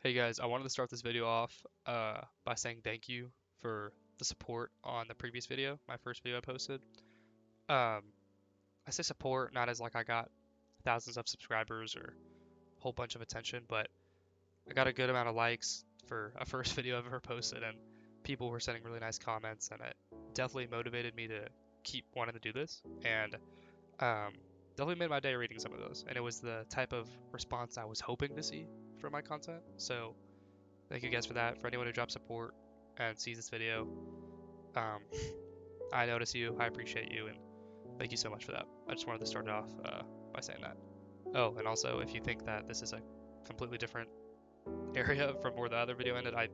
Hey guys, I wanted to start this video off by saying thank you for the support on the previous video, my first video I posted. Um, I say support not as like I got thousands of subscribers or a whole bunch of attention, but I got a good amount of likes for a first video I've ever posted, and people were sending really nice comments, and it definitely motivated me to keep wanting to do this, and um, definitely made my day reading some of those, and it was the type of response I was hoping to see from my content. So thank you guys for that. For anyone who drops support and sees this video, um, I notice you, I appreciate you, and thank you so much for that. I just wanted to start it off by saying that. Oh, and also, if you think that this is a completely different area from where the other video ended, I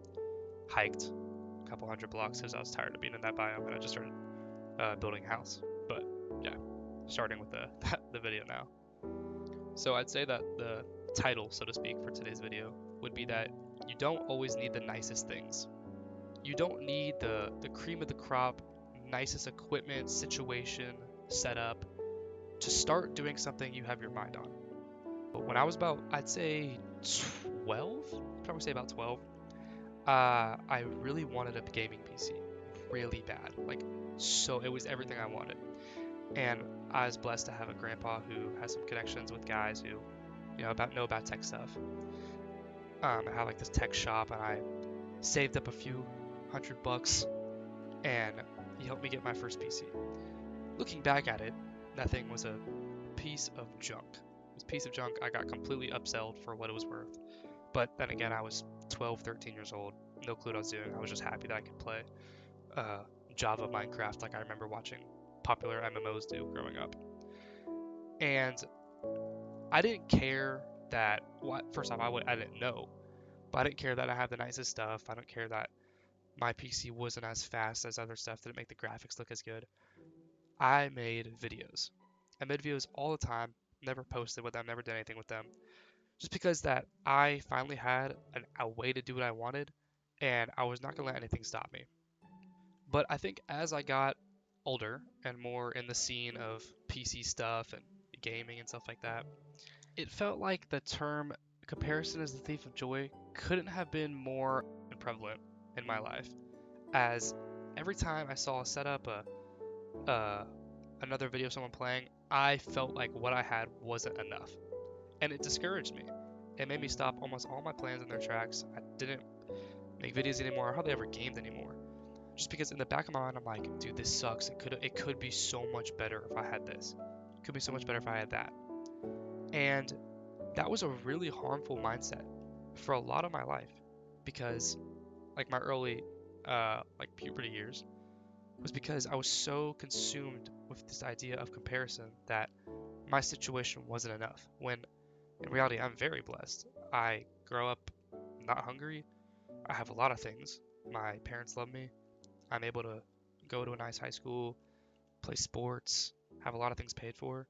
hiked a couple hundred blocks because I was tired of being in that biome and I just started building a house. But yeah, starting with the video now. So I'd say that the title, so to speak, for today's video would be that you don't always need the nicest things. You don't need the cream of the crop, nicest equipment, situation, setup to start doing something you have your mind on. But when I was about, I'd say 12, probably say about 12, I really wanted a gaming PC, really bad. So it was everything I wanted. And I was blessed to have a grandpa who has some connections with guys who, know about tech stuff. I had like this tech shop, and I saved up a few $100, and he helped me get my first PC. Looking back at it, that thing was a piece of junk. It was a piece of junk. I got completely upselled for what it was worth. But then again, I was 12, 13 years old, no clue what I was doing. I was just happy that I could play uh, Java Minecraft like I remember watching popular MMOs do growing up. And I didn't care that, first off, I didn't know, but I didn't care that I had the nicest stuff. I don't care that my PC wasn't as fast as other stuff, didn't make the graphics look as good. I made videos. I made videos all the time, never posted with them, never did anything with them. Just because that I finally had a way to do what I wanted, and I was not going to let anything stop me. But I think as I got older and more in the scene of PC stuff and gaming and stuff like that, it felt like the term comparison is the thief of joy couldn't have been more prevalent in my life. As every time I saw a setup, uh, another video of someone playing, I felt like what I had wasn't enough. And it discouraged me. It made me stop almost all my plans in their tracks. I didn't make videos anymore. I hardly ever gamed anymore. Just because in the back of my mind, I'm like, dude, this sucks. It could be so much better if I had this. It could be so much better if I had that. And that was a really harmful mindset for a lot of my life, because like my early like puberty years was because I was so consumed with this idea of comparison that my situation wasn't enough. When in reality, I'm very blessed. I grow up not hungry. I have a lot of things. My parents love me. I'm able to go to a nice high school, play sports, have a lot of things paid for.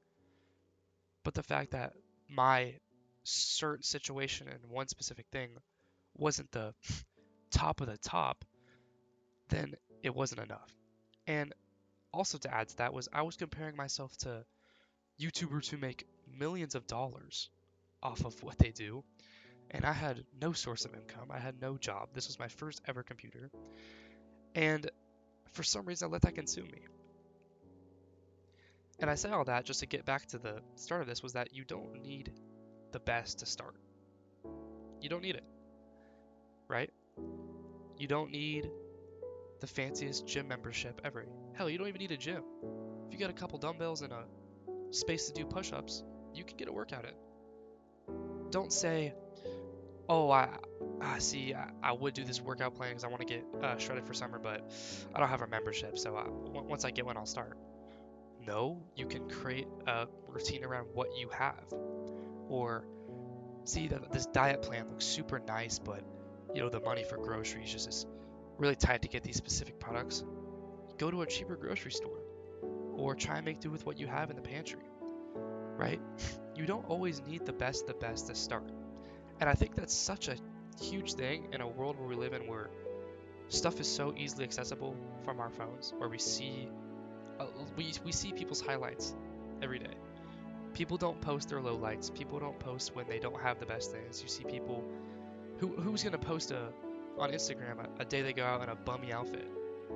But the fact that my certain situation and one specific thing wasn't the top of the top, then it wasn't enough. And also to add to that was I was comparing myself to YouTubers who make millions of dollars off of what they do, and I had no source of income. I had no job. This was my first ever computer, and for some reason I let that consume me. And I say all that just to get back to the start of this, was that you don't need the best to start. You don't need it, right? You don't need the fanciest gym membership ever. Hell, you don't even need a gym. If you got a couple dumbbells and a space to do push-ups, you can get a workout in. Don't say, oh, I would do this workout plan because I want to get shredded for summer, but I don't have a membership, so once I get one, I'll start. No, you can create a routine around what you have. Or see that this diet plan looks super nice, but the money for groceries just is really tight to get these specific products. Go to a cheaper grocery store, or try and make do with what you have in the pantry, right? You don't always need the best to start. And I think that's such a huge thing in a world where we live in, where stuff is so easily accessible from our phones, where we see people's highlights every day. People don't post their lowlights. People don't post when they don't have the best things. You see people Who's gonna post on Instagram a day they go out in a bummy outfit?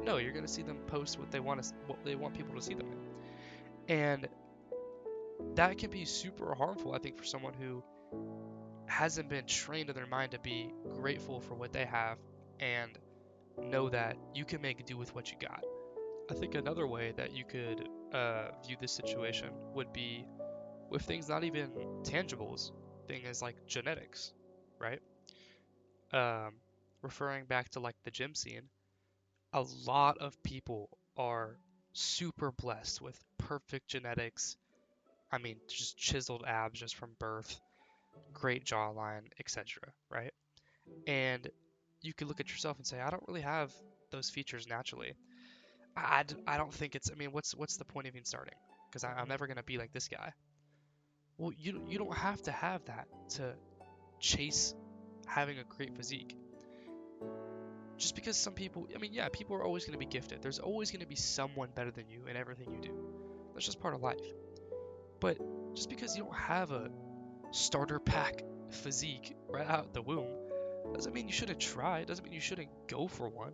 No, you're gonna see them post what they want people to see them in. And that can be super harmful, I think, for someone who hasn't been trained in their mind to be grateful for what they have and know that you can make do with what you got. I think another way that you could view this situation would be with things not even tangibles, things like genetics, right? Um, Referring back to like the gym scene, a lot of people are super blessed with perfect genetics. I mean, just chiseled abs just from birth, great jawline, etc., right? And you could look at yourself and say, I don't really have those features naturally. I don't think it's, I mean, what's the point of even starting? Because I'm never going to be like this guy. Well, you don't have to have that to chase having a great physique. Just because some people, I mean, yeah, people are always going to be gifted. There's always going to be someone better than you in everything you do. That's just part of life. But just because you don't have a starter pack physique right out the womb doesn't mean you shouldn't try. It doesn't mean you shouldn't go for one.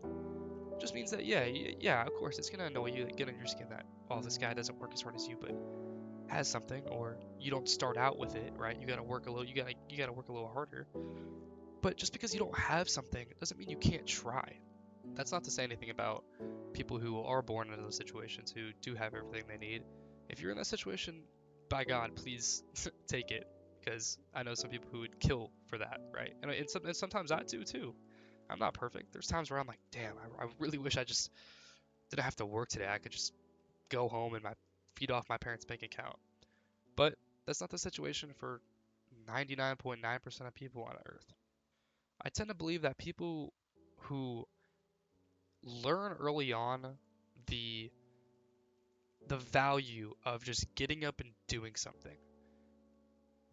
It just means that yeah, of course, it's gonna annoy you, get on your skin that oh, this guy doesn't work as hard as you, but has something, or you don't start out with it, right? You gotta work a little. You gotta work a little harder. But just because you don't have something doesn't mean you can't try. That's not to say anything about people who are born into those situations who do have everything they need. If you're in that situation, by God, please take it, because I know some people who would kill for that, right? And sometimes I do too. I'm not perfect. There's times where I'm like, damn, I really wish I just didn't have to work today. I could just go home and feed off my parents' bank account. But that's not the situation for 99.9% of people on Earth. I tend to believe that people who learn early on the the value of just getting up and doing something,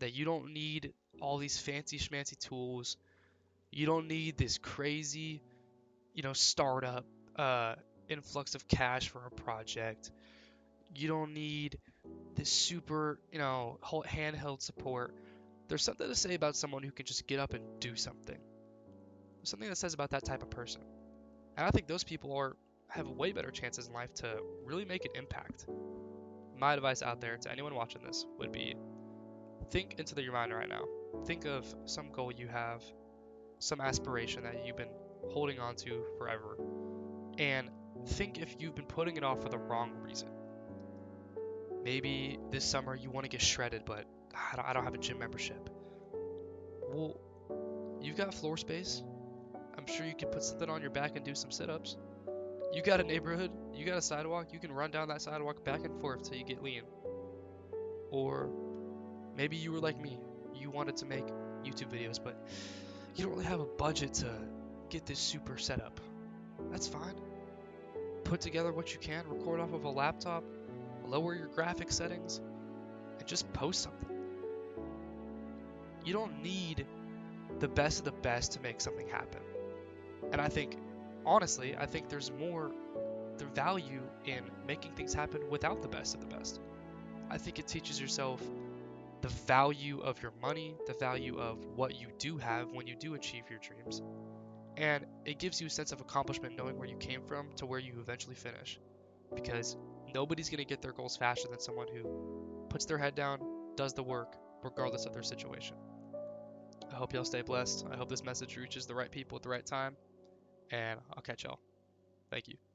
that you don't need all these fancy schmancy tools, you don't need this crazy, startup uh, influx of cash for a project, you don't need this super, handheld support. There's something to say about someone who can just get up and do something. There's something that says about that type of person. And I think those people have way better chances in life to really make an impact. My advice out there to anyone watching this would be think into your mind right now. Think of some goal you have, some aspiration that you've been holding on to forever, and think if you've been putting it off for the wrong reason. Maybe this summer you want to get shredded, but I don't have a gym membership. Well, you've got floor space. I'm sure you can put something on your back and do some sit-ups. You got a neighborhood, you got a sidewalk, you can run down that sidewalk back and forth till you get lean. Or maybe you were like me, you wanted to make YouTube videos, but you don't really have a budget to get this super setup. That's fine. Put together what you can, record off of a laptop, lower your graphic settings, and just post something. You don't need the best of the best to make something happen. And honestly, I think there's more the value in making things happen without the best of the best. I think it teaches yourself the value of your money, the value of what you do have when you do achieve your dreams. And it gives you a sense of accomplishment knowing where you came from to where you eventually finish. Because nobody's going to get their goals faster than someone who puts their head down, does the work, regardless of their situation. I hope y'all stay blessed. I hope this message reaches the right people at the right time. And I'll catch y'all. Thank you.